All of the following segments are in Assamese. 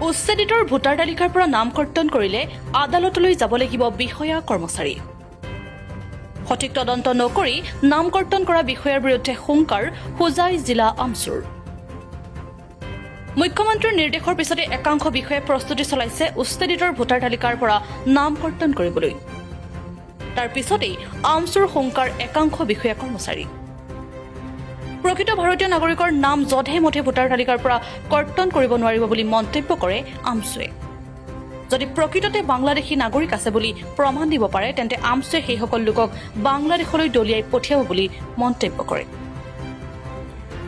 উচ্ছেদিতৰ ভোটাৰ তালিকাৰ পৰা নাম কৰ্তন কৰিলে আদালতলৈ যাব লাগিব বিষয়া কৰ্মচাৰী। সঠিক তদন্ত নকৰি নাম কৰ্তন কৰা বিষয়াৰ বিৰুদ্ধে হুংকাৰ হোজাই জিলা আমচুৰ। মুখ্যমন্ত্ৰীৰ নিৰ্দেশৰ পিছতে একাংশ বিষয়াই প্ৰস্তুতি চলাইছে উচ্ছেদিতৰ ভোটাৰ তালিকাৰ পৰা নাম কৰ্তন কৰিবলৈ। তাৰ পিছতেই আমচুৰ হুংকাৰ একাংশ বিষয়া কৰ্মচাৰী। প্ৰকৃত ভাৰতীয় নাগৰিকৰ নাম যধে মধে ভোটাৰ তালিকাৰ পৰা কৰ্তন কৰিব নোৱাৰিব বুলি মন্তব্য কৰে আমচুৱে। যদি প্ৰকৃততে বাংলাদেশী নাগৰিক আছে বুলি প্ৰমাণ দিব পাৰে তেন্তে আমচুৱে সেইসকল লোকক বাংলাদেশলৈ দলিয়াই পঠিয়াব বুলি মন্তব্য কৰে।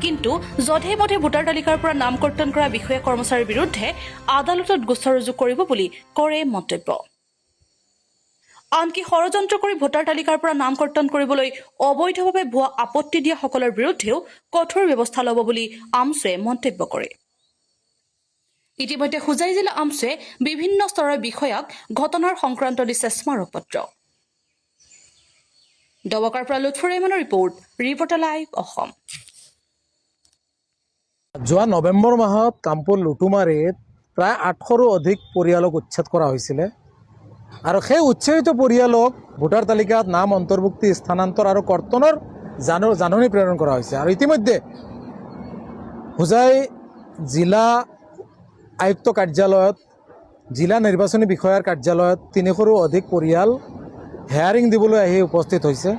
কিন্তু যধে মধে ভোটাৰ তালিকাৰ পৰা নাম কৰ্তন কৰা বিষয়া কৰ্মচাৰীৰ বিৰুদ্ধে আদালতত গোচৰ ৰুজু কৰিব বুলি কৰে মন্তব্য। আনকি ষড়যন্ত্ৰ কৰি ভোটাৰ তালিকাৰ পৰা নাম কৰ্তন কৰিবলৈ অবৈধভাৱে ভুৱা আপত্তি দিয়াসকলৰ বিৰুদ্ধেও কঠোৰ ব্যৱস্থা ল'ব বুলি আমচুৱে মন্তব্য কৰে। ইতিমধ্যে হোজাই জিলা আমচুৱে বিভিন্ন স্তৰৰ বিষয়াক ঘটনাৰ সংক্ৰান্ত দিছে স্মাৰকপত্ৰ। ডবকাৰ পৰা Lutfur ৰেহমানৰ report, reporter live Assam. যোৱা নৱেম্বৰ মাহত কামপুৰ লুটুমাৰীত প্ৰায় 800ৰো অধিক পৰিয়ালক উচ্ছেদ কৰা হৈছিলে আৰু সেই উচ্ছেদিত পৰিয়ালক ভোটাৰ তালিকাত নাম অন্তৰ্ভুক্তি, স্থানান্তৰ আৰু কৰ্তনৰ জাননী প্ৰেৰণ কৰা হৈছে। আৰু ইতিমধ্যে হোজাই জিলা আয়ুক্ত কাৰ্যালয়ত, জিলা নিৰ্বাচনী বিষয়াৰ কাৰ্যালয়ত 300ৰো অধিক পৰিয়াল হেয়াৰিং দিবলৈ আহি উপস্থিত হৈছে।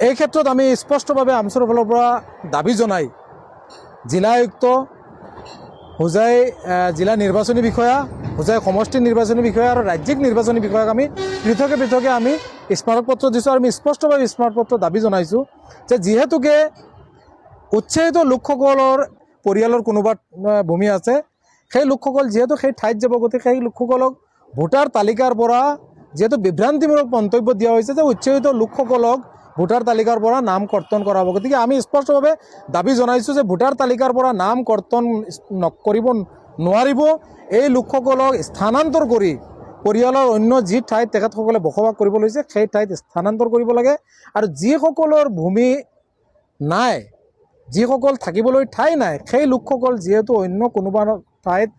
এই ক্ষেত্ৰত আমি স্পষ্টভাৱে আমচুৰ ফালৰ পৰা দাবী জনাই জিলা আয়ুক্ত, হোজাই জিলা নিৰ্বাচনী বিষয়া, হোজাই সমষ্টি নিৰ্বাচনী বিষয়া আৰু ৰাজ্যিক নিৰ্বাচনী বিষয়াক আমি পৃথকে পৃথকে আমি স্মাৰকপত্ৰ দিছোঁ। আৰু আমি স্পষ্টভাৱে স্মাৰকপত্ৰ দাবী জনাইছোঁ যে যিহেতুকে উচ্ছেদিত লোকসকলৰ পৰিয়ালৰ কোনোবা ভূমি আছে, সেই লোকসকল যিহেতু সেই ঠাইত যাব, গতিকে সেই লোকসকলক ভোটাৰ তালিকাৰ পৰা যিহেতু বিভ্ৰান্তিমূলক মন্তব্য দিয়া হৈছে যে উচ্ছেদিত লোকসকলক ভোটাৰ তালিকাৰ পৰা নাম কৰ্তন কৰা হ'ব। গতিকে আমি স্পষ্টভাৱে দাবী জনাইছোঁ যে ভোটাৰ তালিকাৰ পৰা নাম কৰ্তন কৰিব নোৱাৰিব। এই লোকসকলক স্থানান্তৰ কৰি পৰিয়ালৰ অন্য যি ঠাইত তেখেতসকলে বসবাস কৰিব লৈছে সেই ঠাইত স্থানান্তৰ কৰিব লাগে। আৰু যিসকলৰ ভূমি নাই, যিসকল থাকিবলৈ ঠাই নাই, সেই লোকসকল যিহেতু অন্য কোনোবা ঠাইত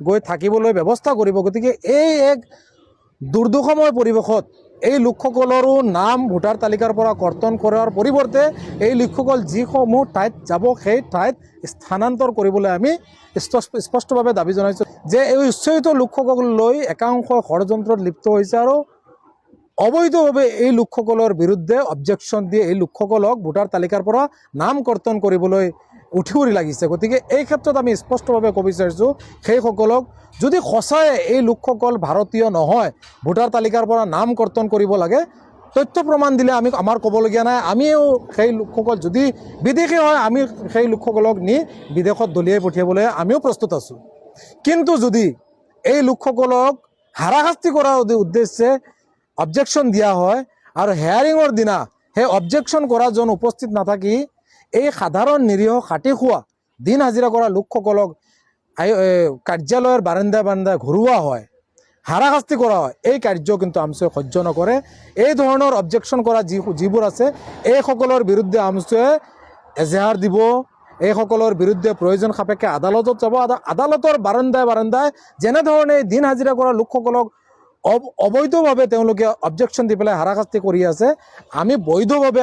গৈ থাকিবলৈ ব্যৱস্থা কৰিব। গতিকে এই এক দুৰ্দশাময় পৰিৱেশত এই লোকসকলৰো নাম ভোটাৰ তালিকাৰ পৰা কৰ্তন কৰাৰ পৰিৱৰ্তে এই লোকসকল যিসমূহ ঠাইত যাব সেই ঠাইত স্থানান্তৰ কৰিবলৈ আমি স্পষ্টভাৱে দাবী জনাইছোঁ যে এই উচ্ছেদিত লোকসকললৈ একাংশ ষড়যন্ত্ৰত লিপ্ত হৈছে আৰু অবৈধভাৱে এই লোকসকলৰ বিৰুদ্ধে অবজেকশ্যন দিয়ে এই লোকসকলক ভোটাৰ তালিকাৰ পৰা নাম কৰ্তন কৰিবলৈ উঠি লাগিছে। গতিকে এই ক্ষেত্ৰত আমি স্পষ্টভাৱে ক'ব বিচাৰিছোঁ সেইসকলক যদি সঁচাই এই লোকসকল ভাৰতীয় নহয়, ভোটাৰ তালিকাৰ পৰা নাম কৰ্তন কৰিব লাগে, তথ্য প্ৰমাণ দিলে আমি আমাৰ ক'বলগীয়া নাই। আমিও সেই লোকসকল যদি বিদেশী হয় আমি সেই লোকসকলক নি বিদেশত দলিয়াই পঠিয়াবলৈ আমিও প্ৰস্তুত আছোঁ। কিন্তু যদি এই লোকসকলক হাৰাশাস্তি কৰাৰ উদ্দেশ্যে অবজেকশ্যন দিয়া হয় আৰু হেয়াৰিঙৰ দিনা সেই অবজেকশ্যন কৰাজন উপস্থিত নাথাকি এই সাধাৰণ নিৰীহ খাটি খোৱা দিন হাজিৰা কৰা লোকসকলক কাৰ্যালয়ৰ বাৰান্দাই বাৰান্দাই ঘূৰোৱা হয়, হাৰাশাস্তি কৰা হয়, এই কাৰ্য কিন্তু আমচুৱে সহ্য নকৰে। এই ধৰণৰ অবজেকশ্যন কৰা যিবোৰ আছে এইসকলৰ বিৰুদ্ধে আমচুৱে এজাহাৰ দিব। এইসকলৰ বিৰুদ্ধে প্ৰয়োজন সাপেক্ষে আদালতত যাব। আদালতৰ বাৰান্দাই বাৰান্দাই যেনেধৰণে দিন হাজিৰা কৰা লোকসকলক অবৈধভাৱে তেওঁলোকে অবজেকশ্যন দি পেলাই হাৰাশাস্তি কৰি আছে, আমি বৈধভাৱে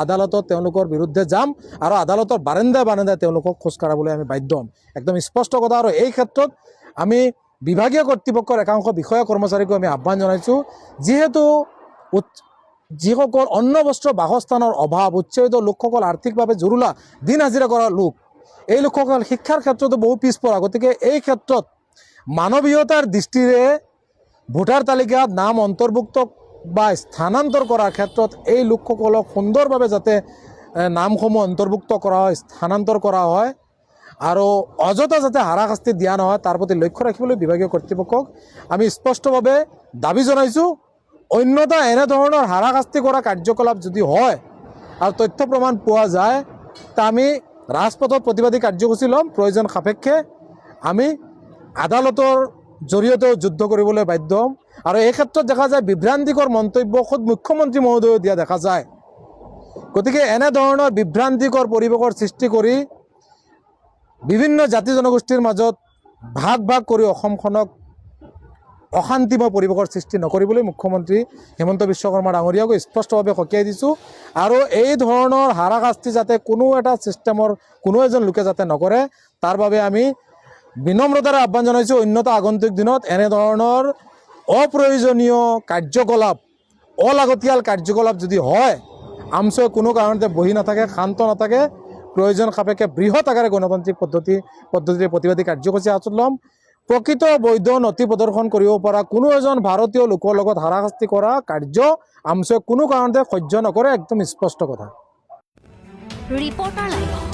আদালতত তেওঁলোকৰ বিৰুদ্ধে যাম আৰু আদালতৰ বাৰান্দাই বাৰান্দাই তেওঁলোকক খোজ কাঢ়াবলৈ আমি বাধ্য হ'ম। একদম স্পষ্ট কথা। আৰু এই ক্ষেত্ৰত আমি বিভাগীয় কৰ্তৃপক্ষৰ একাংশ বিষয়া কৰ্মচাৰীকো আমি আহ্বান জনাইছোঁ, যিহেতু যিসকল অন্ন বস্ত্ৰ বাসস্থানৰ অভাৱ, উচ্ছেদিত লোকসকল আৰ্থিকভাৱে জুৰুলা, দিন হাজিৰা কৰা লোক, এই লোকসকল শিক্ষাৰ ক্ষেত্ৰতো বহু পিছপৰা। গতিকে এই ক্ষেত্ৰত মানৱীয়তাৰ দৃষ্টিৰে ভোটাৰ তালিকাত নাম অন্তৰ্ভুক্ত বা স্থানান্তৰ কৰাৰ ক্ষেত্ৰত এই লোকসকলক সুন্দৰভাৱে যাতে নামসমূহ অন্তৰ্ভুক্ত কৰা হয়, স্থানান্তৰ কৰা হয় আৰু অযথা যাতে হাৰাশাস্তি দিয়া নহয় তাৰ প্ৰতি লক্ষ্য ৰাখিবলৈ বিভাগীয় কৰ্তৃপক্ষক আমি স্পষ্টভাৱে দাবী জনাইছোঁ। অন্যথা এনেধৰণৰ হাৰাশাস্তি কৰা কাৰ্যকলাপ যদি হয় আৰু তথ্য প্ৰমাণ পোৱা যায় তা আমি ৰাজপথত প্ৰতিবাদী কাৰ্যসূচী ল'ম। প্ৰয়োজন সাপেক্ষে আমি আদালতৰ জৰিয়তেও যুদ্ধ কৰিবলৈ বাধ্য হ'ম। আৰু এই ক্ষেত্ৰত দেখা যায় বিভ্ৰান্তিকৰ মন্তব্য খোদ মুখ্যমন্ত্ৰী মহোদয়েও দিয়া দেখা যায়। গতিকে এনেধৰণৰ বিভ্ৰান্তিকৰ পৰিৱেশৰ সৃষ্টি কৰি বিভিন্ন জাতি জনগোষ্ঠীৰ মাজত ভাগ ভাগ কৰি অসমখনক অশান্তিময় পৰিৱেশৰ সৃষ্টি নকৰিবলৈ মুখ্যমন্ত্ৰী হিমন্ত বিশ্ব শৰ্মা ডাঙৰীয়াক স্পষ্টভাৱে সকীয়াই দিছোঁ আৰু এই ধৰণৰ হাৰাশাস্তি যাতে কোনো এটা ছিষ্টেমৰ কোনো এজন লোকে যাতে নকৰে তাৰ বাবে আমি বিনম্ৰতাৰে আহ্বান জনাইছোঁ। অন্যথা আগন্তুক দিনত এনেধৰণৰ অপ্ৰয়োজনীয় কাৰ্যকলাপ অলাগতিয়াল কাৰ্যকলাপ যদি হয় আমছয়ে কোনো কাৰণতে বহি নাথাকে, শান্ত নাথাকে, প্ৰয়োজন সাপেক্ষে বৃহৎ আকাৰে গণতান্ত্ৰিক পদ্ধতিৰে প্ৰতিবাদী কাৰ্যসূচী হাতত ল'ম। প্ৰকৃত বৈধ নথি প্ৰদৰ্শন কৰিব পৰা কোনো এজন ভাৰতীয় লোকৰ লগত হাৰাশাস্তি কৰা কাৰ্য আমছয়ে কোনো কাৰণতে সহ্য নকৰে, একদম স্পষ্ট কথা। Reporter live.